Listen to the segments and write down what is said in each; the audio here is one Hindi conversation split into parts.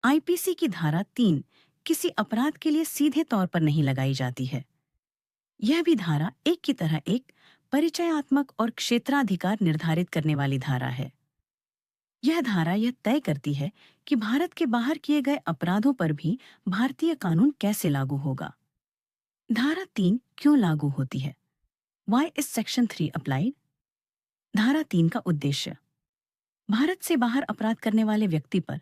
आईपीसी की धारा 3 किसी अपराध के लिए सीधे तौर पर नहीं लगाई जाती है। यह भी धारा एक की तरह एक परिचयात्मक और क्षेत्राधिकार निर्धारित करने वाली धारा है। यह धारा यह तय करती है कि भारत के बाहर किए गए अपराधों पर भी भारतीय कानून कैसे लागू होगा। धारा 3 क्यों लागू होती है? Why is section 3 applied? धारा 3 का उद्देश्य भारत से बाहर अपराध करने वाले व्यक्ति पर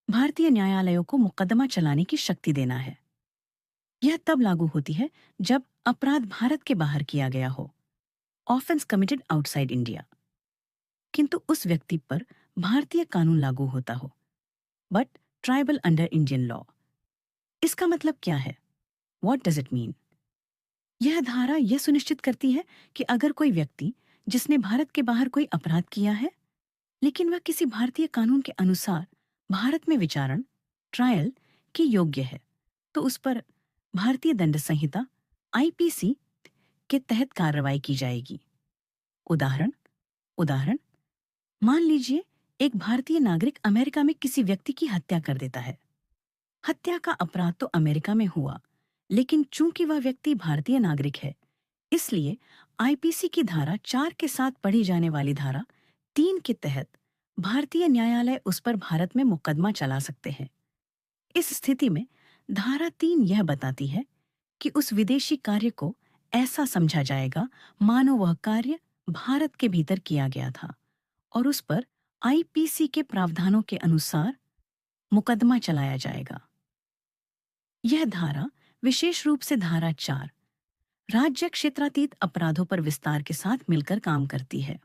भारतीय न्यायालयों को मुकदमा चलाने की शक्ति देना है। यह तब लागू होती है जब अपराध भारत के बाहर किया गया हो, ऑफेंस कमिटेड आउटसाइड इंडिया, किंतु उस व्यक्ति पर भारतीय कानून लागू होता हो, but tribal under Indian law. इसका मतलब क्या है? What does it mean? यह धारा यह सुनिश्चित करती है कि अगर कोई व्यक्ति जिसने भारत के बाहर कोई अपराध किया है, लेकिन वह किसी भारतीय कानून के अनुसार भारत में विचारण ट्रायल के योग्य है, तो उस पर भारतीय दंड संहिता आईपीसी के तहत कार्रवाई की जाएगी। उदाहरण उदाहरण मान लीजिए एक भारतीय नागरिक अमेरिका में किसी व्यक्ति की हत्या कर देता है। हत्या का अपराध तो अमेरिका में हुआ, लेकिन चूंकि वह व्यक्ति भारतीय नागरिक है, इसलिए आईपीसी की धारा 4 के साथ पढ़ी जाने वाली धारा 3 के तहत भारतीय न्यायालय उस पर भारत में मुकदमा चला सकते हैं। इस स्थिति में धारा 3 यह बताती है कि उस विदेशी कार्य को ऐसा समझा जाएगा मानो वह कार्य भारत के भीतर किया गया था और उस पर आईपीसी के प्रावधानों के अनुसार मुकदमा चलाया जाएगा। यह धारा विशेष रूप से धारा 4 राज्य क्षेत्रातीत अपराधों पर विस्तार के साथ मिलकर काम करती है।